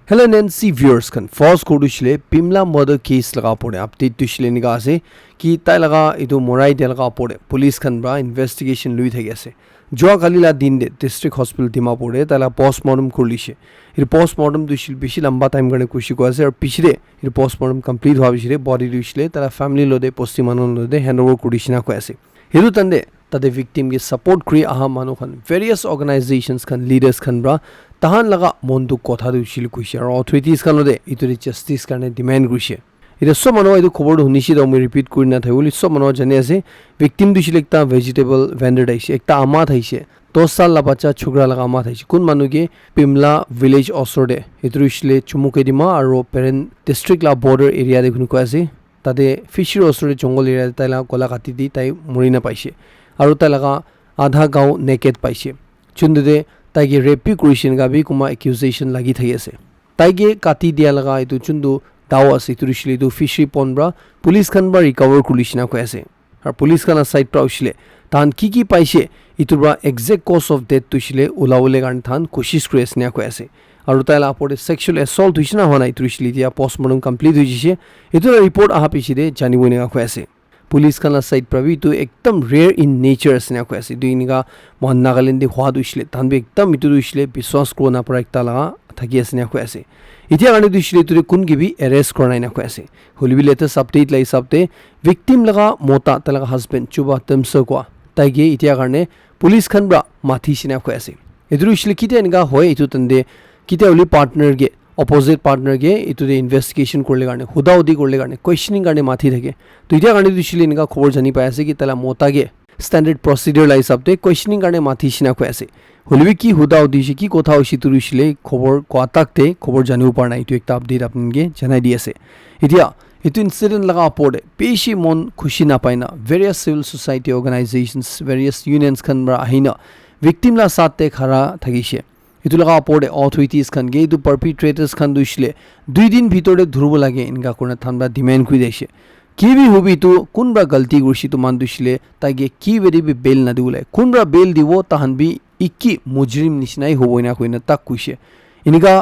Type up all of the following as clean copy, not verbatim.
Hello Nancy viewers kan false ko dushle Pimla murder case laga pore update dushle niga ase ki tai laga itu morai del laga pore police kan bra investigation lui thagi ase joa kalila din de district hospital dimapur tala postmortem kurlishe ir postmortem dushil bishi lamba time gane kushi ko ase ar pichire ir postmortem complete howa bishire body dushle tala family lode postimanon lode handover kurishina ko ase hiru tande tade victim ge support kri aha manu khan various organizations khan leaders khan bra tahan laga mondu kotha dushil kushi ar authorities khan lode ituri justice karne demand kushi ida so mano idu khobor hunishi da me repeat kurina thayuli so mano jane ase victim dushil ekta vegetable vendor daise ekta ama thaise 10 साल la bacha chukra laga ama thaise kun manu ge Pimla village osorde itruishle chumuke dima aro parent district la border area de khunu ko ase tade fishery osorde jongol area tai la kola kati di tai murina paise aro tai laga adha gaon naked paise chundude tai ge rape creation ga bi kuma accusation lagi thai ase tai ge kati dia laga itu chundu daw ase turishli du fishery pond bra police khan ba recover kulishna ko ase ar police kana side pra ushle tan ki paise itu bra exact cause of death tushile ulawole gan than koshish kresnya ko ase aru taila apore sexual assault huishna hona turishli dia postmortem complete huise itu report aha pichide janibone ga ko ase police kana side pravi to ekdam rare in nature asna ko ase duiniga mon Nagaland de hwa duishle tanbe ekdam itu duishle biswas ko na para ekta laga thagi asna ko ase itia gane duishle tu kun gibi arrest korna na ko ase holibi latest update lai sabte victim laga mota talaga husband chuba tamsa ko taige itia gane police khan bra mathi sina ko ase edu duishle kitia nga hoy itu tande kitia oli partner ge opposite partner ge itu de investigation korle garne hudaudi korle garne questioning garne mathi thake to itia garne dushile inga khobor jani pa ase ki tala mota ge standard procedure lai sabte questioning garne mathi sina ko ase holibi ki hudaudi shi ki kotha hoshi turishile khobor ko atakte khobor janiu parna itu ekta update apni ge janai di ase itia itu incident laga apode peshi mon khushi na paina various civil society organizations various unions khan bra ahina victim la satte khara thagise itu laga apode authorities khan ge du perpetrators khan duishle 2 din bhitore dhurbo lage inga korna thanba demand khui deise ki bi hobi tu kunba galti gurshi tu man duishle tage ki veri bi bail na diule kunba bail dibo tahan bi ikki mujrim nisnai hoboina koina tak kuise iniga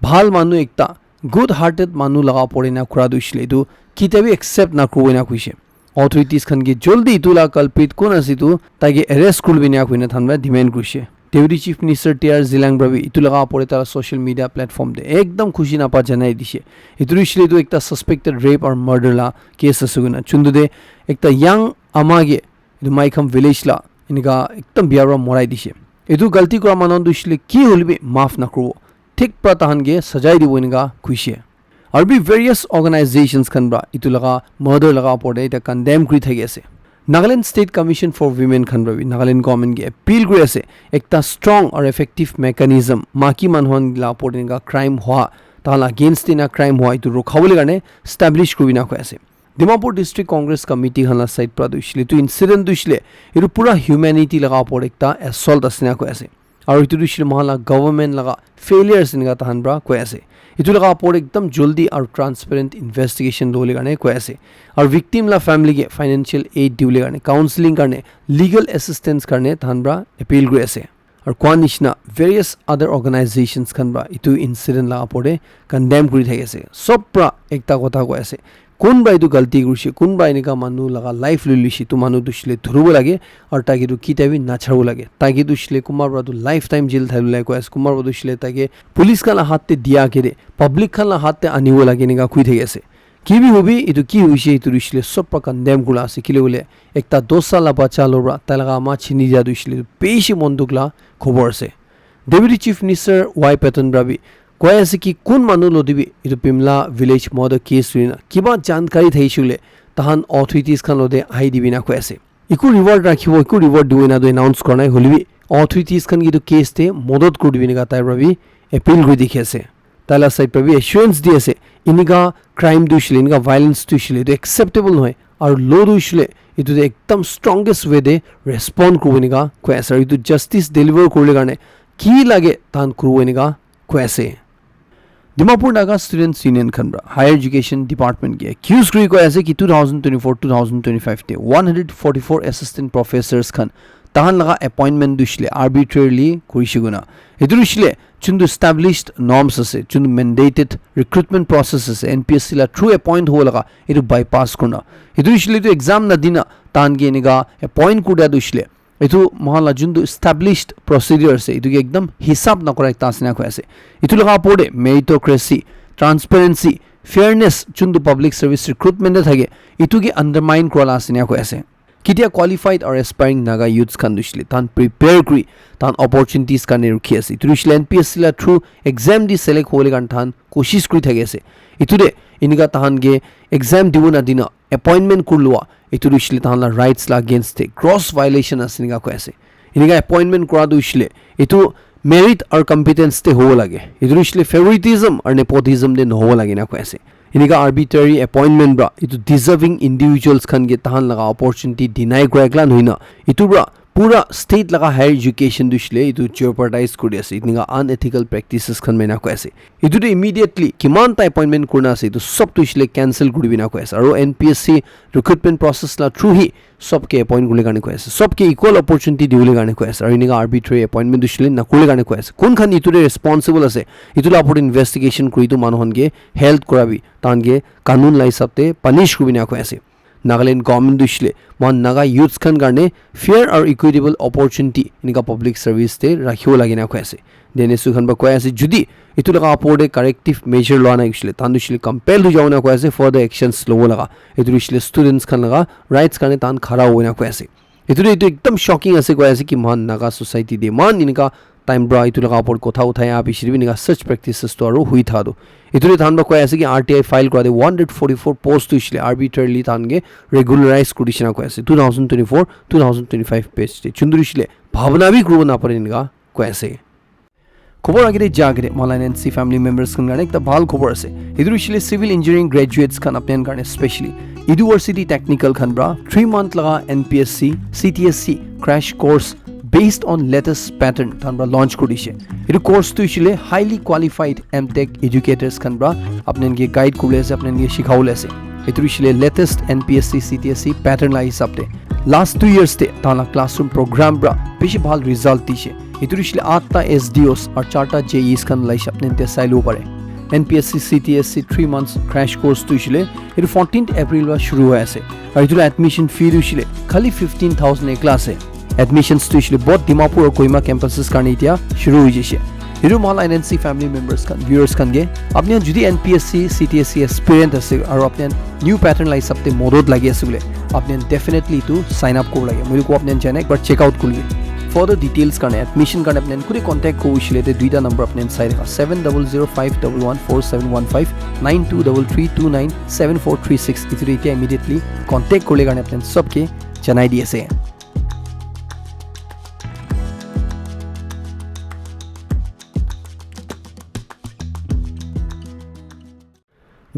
bhal manu ekta good hearted manu laga pore na khura duishle du kitabi accept na koina kuise authorities khan ge joldi itula culprit kon asitu tage arrest kulbina koina thanba demand kuise Deputy Chief Minister T.R. Zilang Bravi itu laga pore tara social media platform de ekdam khushi na pa janai dise itu isle do ekta suspected rape or murder la case asuguna chundu de ekta young amage itu Maikham village la iniga ekdam biara morai dise itu galti kora manon du isle ki holbe maaf na krubo thik pratahan ge sajai dibo iniga khushi arbi various organizations kan bra itu laga murder laga pore eta condemn kri thagi ase Nagaland State Commission for Women Khanravi Nagaland government ge appeal kuri ase ekta strong or effective mechanism maki manhon la poringa crime hwa tala against ina crime hwa itu rokhabole garne establish kurina ko ase Dimapur District Congress Committee khala side pra duishle tu incident duishle itu pura humanity laga por ekta assault asna ko ase aru itu duishle mahala government laga failures inga tahan bra ko ase itu laga por ekdam joldi aru transparent investigation dole garne ko ase aru victim la family ge financial aid diule garne counseling karne legal assistance karne tahan bra appeal kuri ase aru kwanishna various other organizations kan bra itu incident la pore condemn kuri thai ase sopra ekta kotha ko ase kun bai du galti gurshi kun bai nika manu laga life lilishi tu manu dushle dhurubo lage aur tagi du kitabi na chharu lage tagi dushle kumar bradu lifetime jail thalu lage ko as kumar bradu dushle tagi police kala hatte diya kere public kala hatte anibo lage nika kui thai ase ki bi hobi itu ki hoise itu dushle sopra condemn gula ase kile bole ekta 2 sala bacha lobra talaga ma chini ja dushle peshi mondukla khobor ase Deputy Chief Minister Y Patan Bravi koy ase ki kun manu lodibi itu Pimla village murder case rina kiba jankari thaishule tahan authorities khan lode ai dibina ko ase iku reward rakhibo iku reward duina do announce kornai holibi authorities khan gi to case te modot kurdibini ga tai rabi appeal goi dikhese tala side prabi assurance di ase iniga crime dushile iniga violence dushile to acceptable noy aru low dushile itu de ekdam strongest way de respond kurubiniga ko ase itu justice deliver kurle garne ki lage tan kurubiniga ko ase Dimapur Naga Students Union Khanbra Higher Education Department ge accused kuri ko ase ki 2024-2025 te 144 assistant professors khan tahan laga appointment dushle arbitrarily kurishiguna idrushle chundu established norms ase chundu mandated recruitment process ase NPSC la true appoint holaga idu bypass kuna idrushle tu exam na dina tange niga appoint kuda dushle itu mahala jundu established procedure ase itu ekdam hisab na kora ekta asina ko ase itu laga pode meritocracy transparency fairness chundu public service recruitment de thage itu ge undermine kora asina ko ase kitia qualified or aspiring naga youths kan dushle tan prepare kri tan opportunities kan rukhi ase itu dushle NPSC la through exam di select hole kan tan koshish kri thage ase itu de iniga tahan ge exam dibuna dina appointment kurlwa itu dushle tahan la rights la against the gross violation asiniga ko ase iniga appointment kora dushle itu merit or competence te ho lage itu dushle favoritism or nepotism de no ho lage na ko ase iniga arbitrary appointment bra itu deserving individuals khan ge tahan laga opportunity deny kora noina itu bra pura state laga higher education dushle itu jeopardize kuri ase iniga unethical practices khan mena ko ase itu de immediately kiman ta appointment kurna ase itu sob dushle cancel kuri bina ko ase aro NPSC recruitment process la through hi sob ke appoint kule gane ko ase sob ke equal opportunity diule gane ko ase aro iniga arbitrary appointment dushle na kule gane ko ase kun khan itu de responsible ase itu la apor investigation kuri tu manuhon ge health korabi tan ge kanun lai sabte punish kuri bina ko ase Nagaland government dushle mon naga youths khan garne fair or equitable opportunity inika public service te rakhibo lagina ko ase dene su khan ba ko ase judi itu laga apode corrective measure lona ishle tan dushle compel hu jauna ko ase further actions lo laga itu dushle students khan laga rights kane tan khara hoina ko ase itu ekdam shocking ase ko ase ki mon naga society de man inika time bra itu laga apor kotha uthaya abishri niga such practices to aro hui thado ituri thanba ko ase ki RTI file kora de 144 post ishle arbitrarily tange regularize kudishina ko ase 2024 2025 page te chundurishile bhavna bi grow na pare niga ko ase khobor agire jagre malayan NC family members kan gane ekta bhal khobor ase idurishile civil engineering graduates kan apnen gane especially university technical khan bra 3 month laga NPSC CTSC crash course based on latest pattern tanbra launch kudishe iru course tu ishile highly qualified MTech educators khan bra apnen ge guide kule ase apnen ge shikhaule ase itu ishile latest NPSC CTSC pattern la hisab te last 2 years te tana classroom program bra bishi bhal result dishe itu ishile 8ta SDOs or 4ta JEs khan lai apnen te sailu pare NPSC CTSC 3 months crash course tu ishile iru 14th April wa shuru hoya ase aru itu admission fee ishile khali 15000 ekla ase admissions to ishile both Dimapur or Kohima campuses karne itia shuru hoyi jise iru mala NNC family members kan viewers kan ge apni judi NPSC CTSC aspirant ase aru apni new pattern lai sabte modod lagi ase bole apni definitely to sign up kor lage moi ko apni jane ekbar check out kulge further details karne admission karne apni kuri contact ko ishile te duita number apni side ka 7005114715 9233297436 itri itia immediately contact kole karne apni sabke janai diase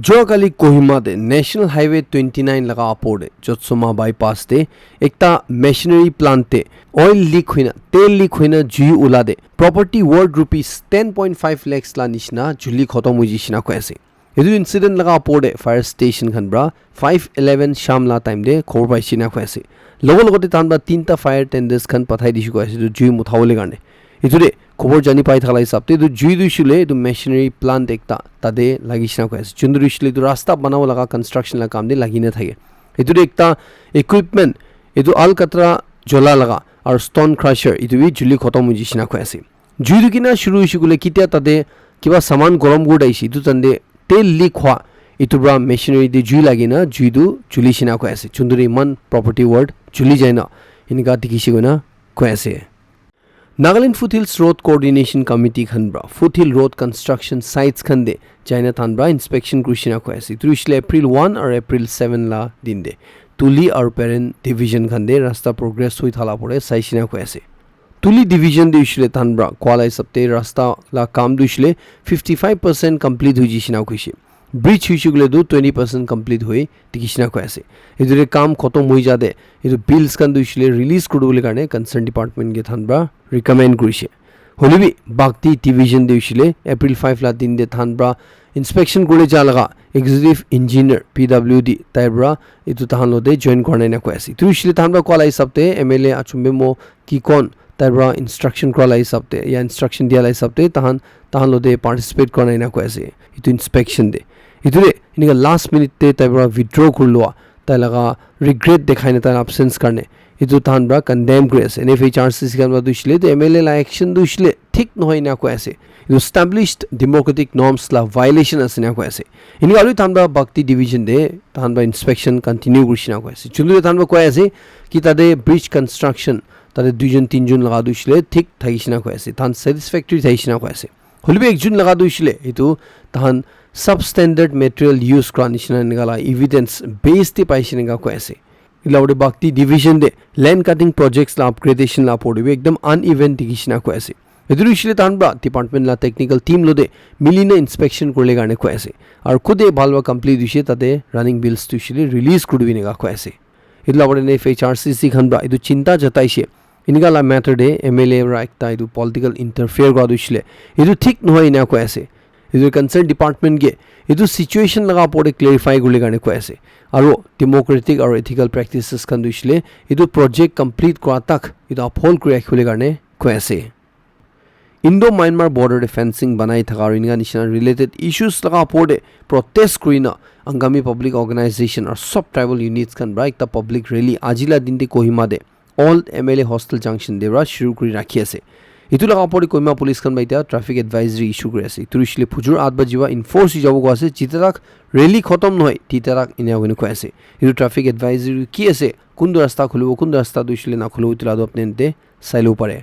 जोकाली कोहिमा दे national highway 29 लगा अपोर्ड Jotsoma bypass दे एकता machinery plant ते oil leak होइना तेल leak होइना जुई उला दे प्रॉपर्टी वर्थ रुपीस 10.5 lakhs ला निशना जुली खतम हुजिसिना को ऐसे यदु इंसिडेंट लगा अपोर्ड फायर स्टेशन खनब्रा 511 शामला टाइम दे खबर पाइसिना को ऐसे लोगो लोगोते तानबा तीनटा फायर टेंडर्स खन पथाइ दिसु को ऐसे जुई मुथावले गाने इतुरे खबर जानि पाइ थाला हिसाबते दु जुई दुइसुले दु मेशिनरी प्लांट एकता तादे लागिसिना को ऐसे चुन्दुरिसले दु रास्ता बनाव लगा कंस्ट्रक्शन ला काम दे लागिने थाके इतुरे एकता इक्विपमेंट इतु अलकतरा जोला लगा और स्टोन क्रशर इतुबि जुली खतम हुजिसिना को ऐसे जुई दुकिना शुरू हिसुले कित्या तादे किबा सामान गरम गुडाइसि इतु तंदे तेल लीक हुआ इतुब्रा मेशिनरी दे जुई लागिना जुई दु जुलिसिना को ऐसे चुन्दुरि मन प्रॉपर्टी वर्ड जुली जाइना इनका दिकिसिगोना को ऐसे Nagaland Foothills Road Coordination Committee khanbra Foothill Road Construction Sites khande China thanbra inspection krishina ko ase truishle April 1 or April 7 la dinde Tuli or Parent Division khande rasta progress hui thala pore saisina ko ase Tuli Division de ishle thanbra kwalai sabte rasta la kam duishle 55% complete hui jisina ko ise bridge huishugule du 20% complete hui tikishina ko ase idure kam khotom hui jade idu bills kan duishle release kodule karne concern department ge thanbra recommend kurise holibi bakti division de ishile April 5 la din de thanbra inspection kore jalaga executive engineer PWD তাইব্ৰা ইটো তাহান লদে join কৰা না কৈ আছে তুইছলি তাহান বা কলা হিচাপতে MLA আচুমবে মো কি কোন তাইব্ৰা ইনষ্ট্ৰাকচন কৰা হিচাপতে ইয়া ইনষ্ট্ৰাকচন দিয়া হিচাপতে তাহান লদে পাৰ্টিসিপেট কৰা না কৈ আছে ইটো ইনস্পেকশন দে ইটোৰে ইনিকা লাষ্ট মিনিট তে তাইব্ৰা উইথড্ৰ কৰলোৱা তাই লগা ৰিগ্ৰেট দেখাই না তাৰ অ্যাবসেন্স কাৰণে ইটো তাহান ব্ৰা কন্ডেম কৰি আছে NFHRCC কান বা দুইছলি তে MLA লা অ্যাকশন দুইছলি ঠিক নহয় না কৈ আছে ইটো established democratic norms la violation আছে না কৈ আছে ইনি আলু তানবা বাক্তি ডিভিজন দে তানবা ইনস্পেকশন কন্টিনিউ কৰিছ না কৈ আছে চুলু তানবা কৈ আছে কি তাদে ব্রিজ কনস্ট্রাকশন তাদে দুইজন তিনজন লাগা দুইছলে ঠিক থাকিছ না কৈ আছে তান স্যাটিসফ্যাক্টরি থাকিছ না কৈ আছে হলিবে একজন লাগা দুইছলে ইটো তাহান সাবস্ট্যান্ডার্ড ম্যাটেরিয়াল ইউজ কৰা নিচিনা নিগালা এভিডেন্স বেসতে পাইছ না কৈ আছে ইলাউডে বাক্তি ডিভিজন দে ল্যান্ড কাটিং প্রজেক্টস লা আপগ্রেডেশন লা পড়িবে একদম আনইভেন দেখিছ না কৈ আছে এদুরিশলে তানবা ডিপার্টমেন্ট লা টেকনিক্যাল টিম লদে মিলিনে ইনস্পেকশন করলে গানে কৈ আছে আর খুদে ভালবা কমপ্লিট দিছে তাতে রানিং বিলস তুইছলে রিলিজ করবি নেগা কৈ আছে ইদলা বড়ে NFHRCC খানবা ইদু চিন্তা জতাইছে ইনিগালা ম্যাটার দে MLA রা একটা ইদু পলিটিক্যাল ইন্টারফেয়ার করা দিছলে ইদু ঠিক নহয় না কৈ আছে ইদু কনসার্ন ডিপার্টমেন্ট গে ইদু সিচুয়েশন লাগা পড়ে ক্লিয়ারিফাই করলে গানে কৈ আছে আর ডেমোক্রেটিক আর এথিক্যাল প্র্যাকটিসেস খান দিছলে ইদু প্রজেক্ট কমপ্লিট করা তাক ইদু আপহোল্ড করে রাখিলে গানে কৈ আছে ইন্দো মায়ানমাৰ বৰ্ডাৰ ফেন্সিং বনাই থকা আৰু ইনগা নিচিনা ৰিলেটেড ইস্যুস লগা ওপৰতে প্ৰটেষ্ট কৰি না আংগামী পাব্লিক অৰ্গেনাইজেশ্যন আৰু সব ট্ৰাইবেল ইউনিটস খান ব্ৰা একটা পাব্লিক ৰেলী আজিলা দিনতে কহিমা দে অল MLA হষ্টেল জাংচন দেৰা শুৰু কৰি ৰাখি আছে ইটো লগা ওপৰতে কহিমা পুলিচ খান বাইতা ট্ৰাফিক এডভাইজৰি ইস্যু কৰি আছে তুৰিছলে ফুজুৰ 8 বাজিবা ইনফোৰ্স যাব কৈ আছে জিতাৰাক ৰেলী খতম নহয় তিতাৰাক ইনে গনে কৈ আছে ইটো ট্ৰাফিক এডভাইজৰি কি আছে কোন ৰাস্তা খুলিব কোন ৰাস্তা দুইছলে না খুলিব ইতলাদো আপনিতে চাইলো পাৰে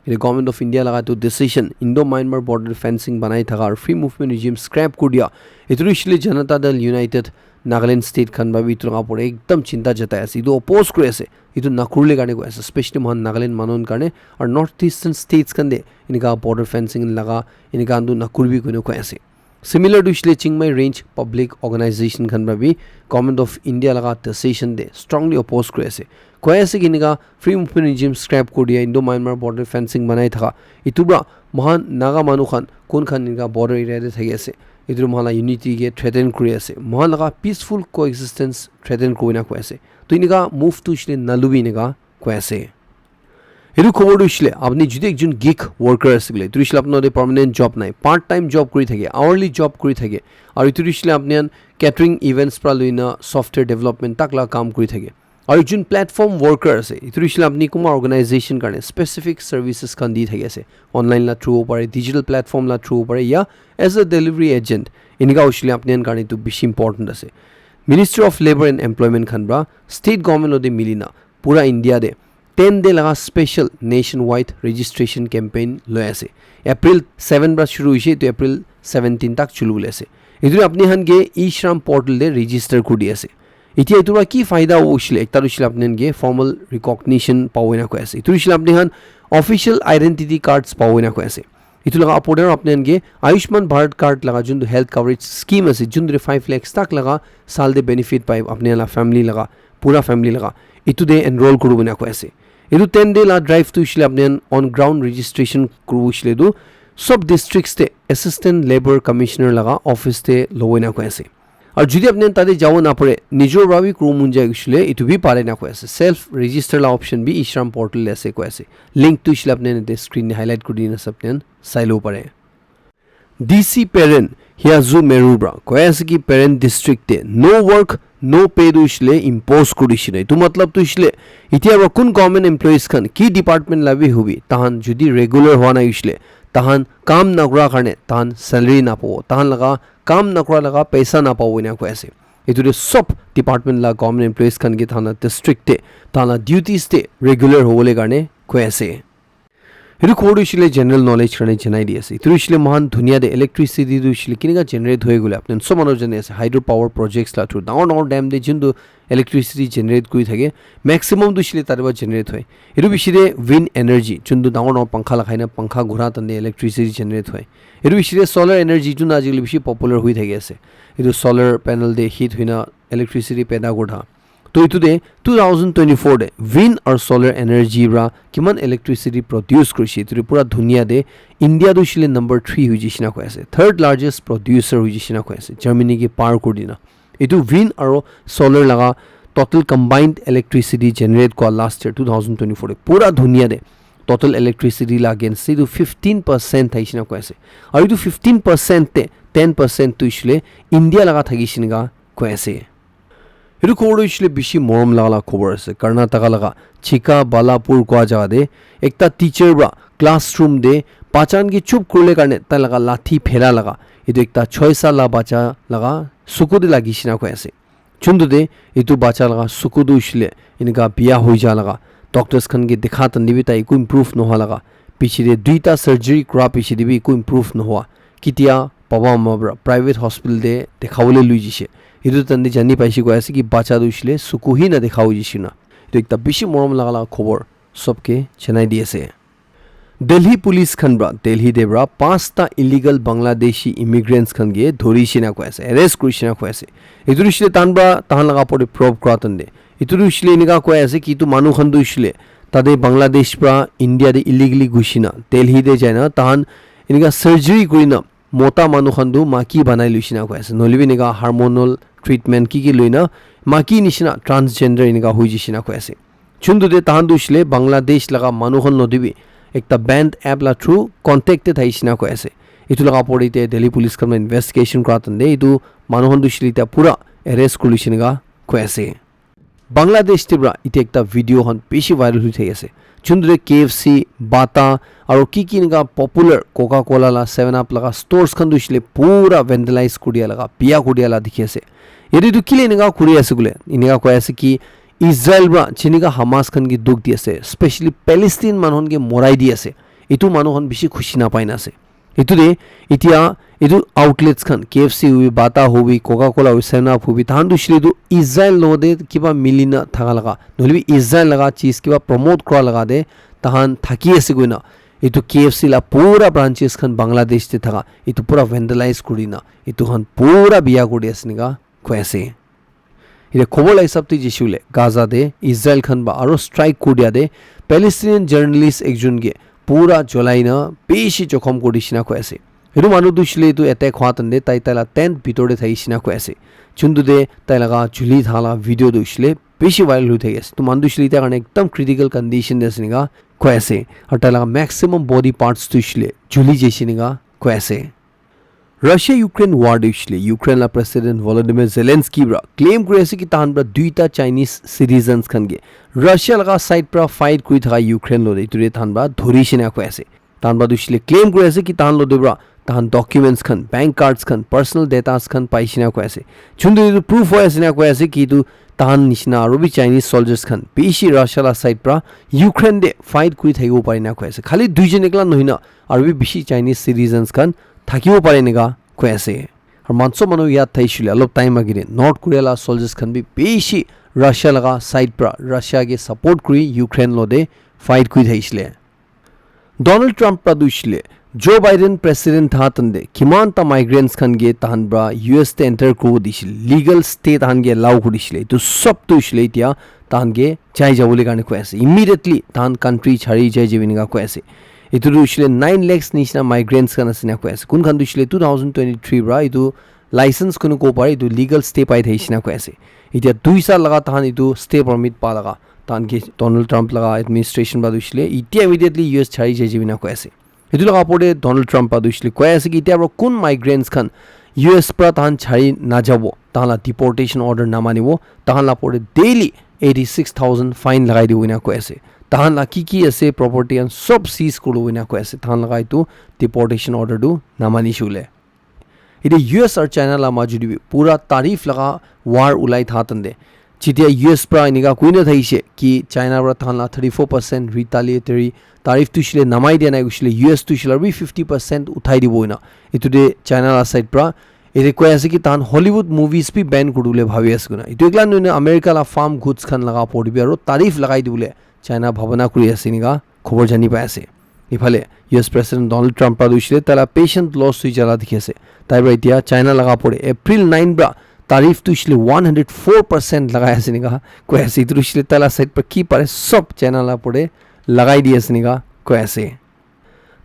The Government of India laga to decision Indo-Myanmar border fencing banai thaka और free movement regime scrap कर दिया इतुरिशले जनता दल यूनाइटेड नागालैंड स्टेट खान बाबी इतुरगा पड़े एकदम चिंता जताया इदु अपोज करे से इदु नकुरले गाने को ऐसे स्पेशली महान नागालैंड मानन करने और नॉर्थ ईस्टर्न स्टेट्स कंदे इनका बॉर्डर फेंसिंग लगा इनका अंदु नकुरबी को ऐसे Similar to Chiangmai Range Public Organization Khan Babi Government of India लगा decision दे strongly oppose करे से कोई ऐसे कि निका free movement regime scrap कर दिया इंडो म्यांमार border fencing बनाए था इतुबरा महान नागा मानु खान कौन खान निका border area दे था ऐसे इधर महाला unity के threaten करे ऐसे महान लगा peaceful coexistence threaten कोई ना कोई ऐसे तो इनका move to इसलिए नलुबी निका कोई ऐसे এরু খবর দিছিলে আপনি যদি একজন গিগ ওয়ার্কার আসলে তুইছিলে আপনাদের পার্মানেন্ট জব নাই পার্ট টাইম জব কৰি থাকে আওয়াৰলি জব কৰি থাকে আৰু তুইছিলে আপনি ক্যাটাৰিং ইভেন্টস পৰা লইনা সফটওয়্যাৰ ডেভেলপমেন্ট তাকলা কাম কৰি থাকে আৰু একজন প্ল্যাটফৰ্ম ওয়াৰ্কাৰ আছে তুইছিলে আপনি কোন অৰ্গানাইজেশন কাৰণে স্পেসিফিক সাৰ্ভিসেস কান দি থাকে আছে অনলাইন লা থ্ৰু পাৰে ডিজিটাল প্ল্যাটফৰ্ম লা থ্ৰু পাৰে ইয়া এজ এ ডেলিভাৰি এজেন্ট ইনকা উছলে আপনি কাৰণে তো বেশি ইম্পর্টেন্ট আছে ministry of labour and employment খান ব্রা স্টেট গভর্নমেন্ট ওদে মিলিনা পুরা ইন্ডিয়া দে 10 day लगा special nation wide registration campaign लो ऐसे अप्रैल 7 बस शुरू हुई तो अप्रैल 17 तक चलू ऐसे इधर अपने हन गे ई श्रम पोर्टल दे रजिस्टर कर दिया ऐसे इतना इतना की फायदा वो उछले एक तरह उछले अपने गे फॉर्मल रिकॉग्निशन पावे ना को ऐसे इतना उछले अपने हन ऑफिशियल आइडेंटिटी कार्ड्स पावे ना को ऐसे इतना लगा अपोडर अपने हन गे आयुष्मान भारत कार्ड लगा जुन हेल्थ कवरेज स्कीम ऐसे जुन 5 लाख तक लगा साल दे बेनिफिट पाए अपने ला फैमिली लगा पूरा फैमिली लगा इतु दे एनरोल करू बना को ऐसे इदु 10 डे ला ड्राइव टू इशले अपने ऑन ग्राउंड रजिस्ट्रेशन करू इशले दो सब डिस्ट्रिक्ट्स ते असिस्टेंट लेबर कमिश्नर लगा ऑफिस ते लोवेना को ऐसे और যদি আপনি তাতে যাও না পড়ে নিজর ভাবে ক্রু মুঞ্জা ইশলে ইতু বি পারে না কো আছে সেলফ রেজিস্টার লা অপশন বি ইশরাম পোর্টাল এসে কো আছে লিংক টু ইশলে আপনি নে স্ক্রিন হাইলাইট করে দিনা সবনেন সাইলো পারে ডিসি পেরেন্ট হিয়াজু মেরুব্রা কো আছে কি পেরেন্ট ডিস্ট্রিক্ট তে নো ওয়ার্ক नो पे दुइशले इम्पोज करिसिने तो मतलब तुइशले इतिया कोन गवर्नमेंट एम्प्लॉइज खान की डिपार्टमेंट लाबी हुबी ताहान जदि रेगुलर होना इशले ताहान काम नकरा करने ताहान सैलरी ना पाओ ताहान लगा काम नकरा लगा पैसा ना पाओ ना को ऐसे इतुरे सब डिपार्टमेंट ला गवर्नमेंट एम्प्लॉइज खान के थाना डिस्ट्रिक्ट ते थाना ड्यूटीज ते रेगुलर होले करने को ऐसे इरु कोडिशले जनरल नॉलेज करने जनाई दियासे तुरिशले महान दुनिया दे इलेक्ट्रिसिटी दुइशले किनेगा जनरेट होय गले आपन सब मानव जने আছে हाइड्रो पावर प्रोजेक्ट्स ला थ्रू डाउन डैम दे जिंदु इलेक्ट्रिसिटी जनरेट करि थाके मैक्सिमम दुइशले तारबा जनरेट होय इरु बिसिरे विंड एनर्जी जिंदु डाउन पंखा लाखाइना पंखा घुरा तने इलेक्ट्रिसिटी जनरेट होय इरु बिसिरे सोलर एनर्जी जुन आजिले बिसि पपुलर होय थाके আছে इरु सोलर पैनल दे हिट होइना इलेक्ट्रिसिटी पैदा गथा তো ইটোতে 2024 দে উইণ্ড আৰু সোলাৰ এনাৰ্জি পৰা কিমান ইলেক্ট্ৰিচিটি প্ৰডিউচ কৰিছে ইটো পুৰা ধুনীয়া দে ইণ্ডিয়া দুছিলে নম্বৰ 3 হৈ যিছিনা কৈ আছে থাৰ্ড লাৰ্জেষ্ট প্ৰডিউচাৰ হৈ যিছিনা কৈ আছে জাৰ্মানীকে পাৰ কৰি দিনা ইটো উইণ্ড আৰু সোলাৰ লগা total combined electricity generate kwa last year 2024 pura dhuniya de total electricity la against idu 15% thaisina ko ase aru idu 15% te 10% tu isle india laga thagisina ga ko ase idu khobor isle bishi morom lagala khobor ase karnataka laga chika balapur ko jaga de ekta teacher ba classroom de pachan ki chup kurle karne ta laga lathi phera laga idu ekta 6 sal la bacha laga suku de lagisina ko ase chundu de itu bacha laga sukudu isle inga biya hoi ja laga doctors khan ge dekha tan dibi tai ku improve no hala pichide duita surgery kra pichide bi ku improve no hoa kitia paba mabra private hospital de dekhawle lui jise itu tan di jani paisi ko ase ki bacha du isle suku hi na dekhaw jisina itu ekta bishi morom lagala khobor sobke chenai di ase Delhi police khan bra Delhi de bra 5ta illegal Bangladeshi immigrants khan ge dhori shina ko ase arrest kurishina ko ase idur isle tan bra tahan laga pore probe kratan de idur isle niga ko ase ki tu manu khan du isle tade Bangladesh bra India de illegally gushina Delhi de jaina tahan iniga surgery kurina mota manu khan du maki banai luishina ko ase nolibi niga hormonal treatment ki loina maki nishina transgender iniga hoi jishina ko ase chundu de tahan du isle Bangladesh laga manu khan nodibi ekta band app la through contacted haisina ko ase itu laga porite Delhi police kam investigation kratan de itu manuhon dushilita pura arrest kulishin ga ko ase Bangladesh tibra ite ekta video hon beshi viral hui thai ase chundre KFC Bata aro ki nga popular Coca Cola la 7 up laga stores khan dushile pura vandalize kudia laga pia kudia la dikhi ase yedi du kile nga kuri ase gule iniga ko ase ki Israel bra chiniga Hamas khan gi duk di ase especially Palestine manhon ge morai di ase itu manhon bishi khushi na paina ase itu de itia itu outlets khan KFC hui Bata hui Coca Cola hui 7 up hui tan du shile du Israel no de kiba milina thaga laga nolibi Israel laga cheese kiba promote kra laga de tahan thaki ase goina itu KFC la pura branches khan Bangladesh te thaga itu pura vandalize kurina itu khan pura biya kuri ase niga ko ase ire khobor lai sabti jishule Gaza de Israel khan ba aro strike kudia de Palestinian journalist ekjon ge pura jolaina beshi jokhom kodishina ko ase heru manu dushile tu attack khwatan de tai tala tent bitore thaisina ko ase chundu de tai laga juli thala video dushile beshi viral hui thai ase tu manu dushile ta karne ekdam critical condition de asiniga ko ase aur tai laga maximum body parts dushile juli jesiniga ko ase Russia Ukraine war dushile Ukraine la president Volodymyr Zelensky bra claim kuri ase ki tahan bra duita Chinese citizens khan ge Russia laga side pra fight kuri thaga Ukraine lo de iture tahan bra dhori shina ko ase tahan bra dushile claim kuri ase ki tahan lo de bra tahan documents khan bank cards khan personal data khan paishina ko ase chundu du proof hoy ase na ko ase ki tu tahan nishna aro bi Chinese soldiers khan beshi Russia la side pra Ukraine de fight kuri thaibo parina ko ase khali duijon ekla nohina aro bi beshi Chinese citizens khan thakibo pare niga ko ase har manso manu yad thaishile alop time agire North Korea la soldiers khan bi beshi Russia laga side pra Russia ge support kuri Ukraine lo de fight kuri thaishile Donald Trump pra dushile Joe Biden president thatan de kiman ta migrants khan ge tahan bra US te enter ko dishil legal stay tahan ge allow kudishile to sab to ishile tia tahan ge chai jabule garne ko ase immediately tahan country chhari jai jebiniga ko ase itu dushile 9 lakhs nishna migrants kan asina ko ase kun khan dushile 2023 bra itu license kunu ko pare itu legal stay pai thaisina ko ase itia 2 sal laga tahan itu stay permit pa laga tahan ge Donald Trump laga administration ba dushile itia immediately US chhari jai jebina ko ase itu laga pore Donald Trump pa dushile ko ase ki itia kun migrants khan US pra tahan chhari na jabo tahan la deportation order na manibo tahan la pore daily 86,000 fine lagai diwina ko ase tahan la ki ase property and sub seize kuruina ko ase tahan lagai tu deportation order du namani shule ide US or China la majudi pura tarif laga war ulai thatan de chitia US pra iniga kuina thaise ki China ra tahan la 34% retaliatory tarif tu shile namai dia na gushile US tu shile bi 50% uthai diboina itu de China la side pra ere ko ase ki tahan Hollywood movies bi ban kudule bhabi asguna itu ekla noina America la farm goods khan laga podibi aro tarif lagai dibule China bhavana kuri ase niga khobor jani pai ase ifale US president Donald Trump pa dushile tala patient loss hui jala dikhi ase tai right dia China laga pore April 9 bra तारीफ तो इसलिए 104% लगाया senega को ऐसे इधर इसलिए तला side पर की पारे सब चैनल आपड़े लगाई दिया सिनेगा को ऐसे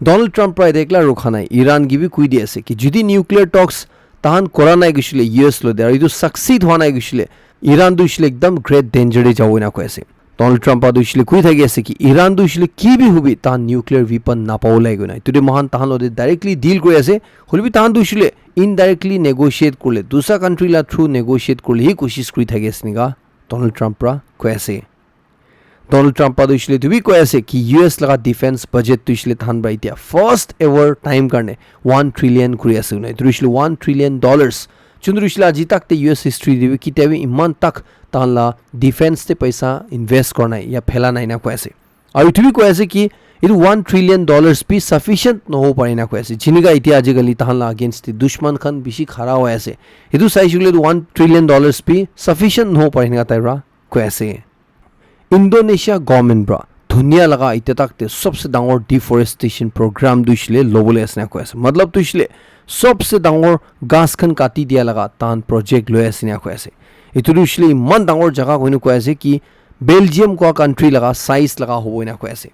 डोनाल्ड ट्रम्प प्राय देखला रोखा নাই ইরান গিবি কুই দি আছে কি যদি নিউক্লিয়ার টক্স তাহান করা নাই গিছিলে ইউএস লো দে আর ইদু সাকসিড হওয়া নাই গিছিলে ইরান দুইছিলে একদম গ্রেট ডেঞ্জারে যাও না কইছে ডোনাল্ড ট্রাম্প দুইছিলে কুই থাকি আছে কি ইরান দুইছিলে কি বি হবি তাহান নিউক্লিয়ার ওয়েপন না পাও লাগো নাই তুই মহান তাহান ওদে ডাইরেক্টলি ডিল করে আছে হলিবি তাহান দুইছিলে ইনডাইরেক্টলি নেগোশিয়েট করলে দুসরা কান্ট্রি লা থ্রু নেগোশিয়েট করলে হি কোশিশ করি থাকি আছে নিগা ডোনাল্ড ট্রাম্প রা কইছে डोनाल्ड ट्रम्प दुसले तुबी कोई ऐसे कि यूएस लगा डिफेंस बजेट तुसले थान बाइटिया फर्स्ट एवर टाइम करने 1 ट्रिलियन कुरी ऐसे उन्हें तुसले $1 ट्रिलियन चुंदरुसले अजी तक ते यूएस हिस्ट्री दिवी कि तेवी इमान तक तान ला डिफेंस ते पैसा इन्वेस्ट करना या फैला नहीं ना कोई ऐसे और तुबी कोई ऐसे कि इधर $1 ट्रिलियन भी सफिशिएंट न हो पाए ना कोई ऐसे जिनका इतिहास आज गली तान ला अगेंस्ट दुश्मन खान बिशी खरा हुआ ऐसे इधर साइज जुले $1 ट्रिलियन भी सफिशिएंट न हो पाए ना ताइरा कोई ऐसे इंडोनेशिया गवर्नमेंट ब्रा दुनिया लगा इते तक ते सबसे डांगर डिफोरेस्टेशन प्रोग्राम दुसले लोबले असना को ऐसे मतलब दुसले सबसे डांगर गास खन काटी दिया लगा तान प्रोजेक्ट लो ऐसे को ऐसे इतु दुसले मन डांगर जगह कोइन को ऐसे कि बेल्जियम को कंट्री लगा साइज लगा हो ना को ऐसे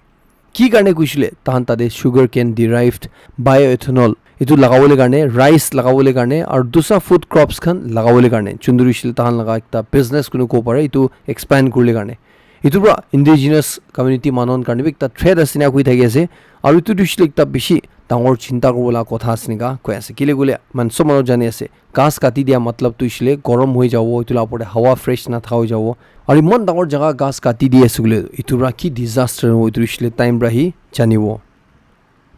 की करने कुछले तान तादे शुगर केन डिराइव्ड बायोएथेनॉल इतु लगावले करने राइस लगावले करने और दूसरा फूड क्रॉप्स खन लगावले करने चुंदुरिशले तान लगा एक बिजनेस कुनो को पारे इतु एक्सपैंड करले करने इतु पुरा इंडिजिनस कम्युनिटी मानन करने भी एक थ्रेड आसिना कोई थाकी আছে আর ইতু দুসলে একটা বেশি ডাঙর চিন্তা করবলা কথা আসনিকা কই আছে কিলে গলে মান সমন জানি আছে গাছ কাটি দিয়া मतलब তুইছিলে গরম হই যাব ইতুলা পরে হাওয়া ফ্রেশ না থাও যাব আর ইমান ডাঙর জায়গা গাছ কাটি দিয়ে আসলে ইতুরা কি ডিজাস্টার হই তুইছিলে টাইম রাহি জানিব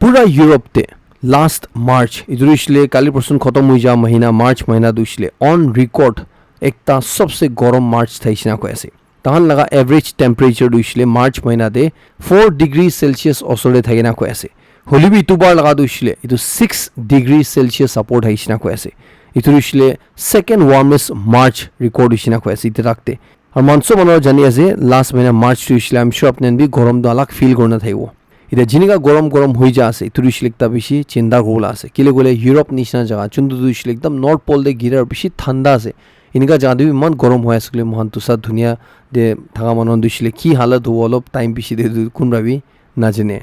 পুরা ইউরোপতে लास्ट मार्च इधुरिशले काली पर्सन खत्म हो जा महीना मार्च महीना दुसले ऑन रिकॉर्ड एकता सबसे गरम मार्च थाइसिना को ऐसे ताहन लगा एवरेज टेम्परेचर दुसले मार्च महीना दे 4 डिग्री सेल्सियस ओसले थाइना को ऐसे होलिबी तुबार लगा दुसले इतु 6 डिग्री सेल्सियस सपोर्ट हाइसिना को ऐसे इधुरिशले सेकंड वार्मेस्ट मार्च रिकॉर्ड हिसिना को ऐसे इते रखते और मानसो मनो जानि आसे लास्ट महीना मार्च दुसले आई एम श्योर अपने भी गरम द अलग फील करना थाइबो इधर जिनका गरम गरम हो जा से तुरिशलिकता बेशी चिंता गोला से किले गोले यूरोप निशना जगह चुंदु दुरिशलिक एकदम नॉर्थ पोल दे गिरा बेशी ठंडा से इनका जादू भी मन गरम हो असले मोहन तुसा दुनिया दे थागा मनन दुरिशले की हालत हो अलप टाइम बेशी दे कुन रवि ना जने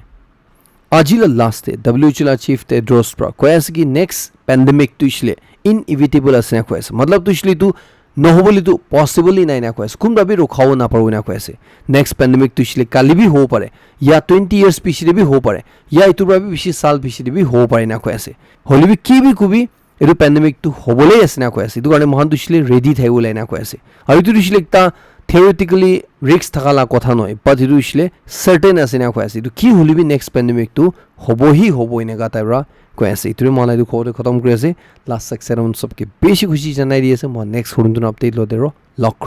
आजिल लास्ट डब्ल्यूएचओ चीफ टेड्रोस प्रा कोयास की नेक्स्ट पैंडेमिक तुइशले इनएविटेबल असने कोयास मतलब तुइशले तू নহবলি তো পসিবলি নাই না কইছে কোন ভাবে রখাও না পারবো না কইছে নেক্সট প্যান্ডেমিক তুইছিলে কালি भी हो পারে या 20 ইয়ার্স পিছরে भी हो পারে या ইতুর ভাবে বেশি সাল পিছরে भी हो পারে না কইছে হলি भी কি भी কুবি এটো প্যান্ডেমিক তো হবলেই আছে না কইছে ইতু কারণে মহান তুইছিলে রেডি থাইবলে না কইছে আর ইতু তুইছিলে একটা থিওরিটিক্যালি রিস্ক থাকালা কথা নয় বাট ইতু তুইছিলে সার্টেন আছে না কইছে ইতু কি হলি भी নেক্সট প্যান্ডেমিক তো হবই হবই না গাতাইরা कोई इतने मन आई खबर खत्म कर लास्ट सेक्शन सबके बेसि खुशी जनाई दिए नेक्स्ट अपडेट लो लग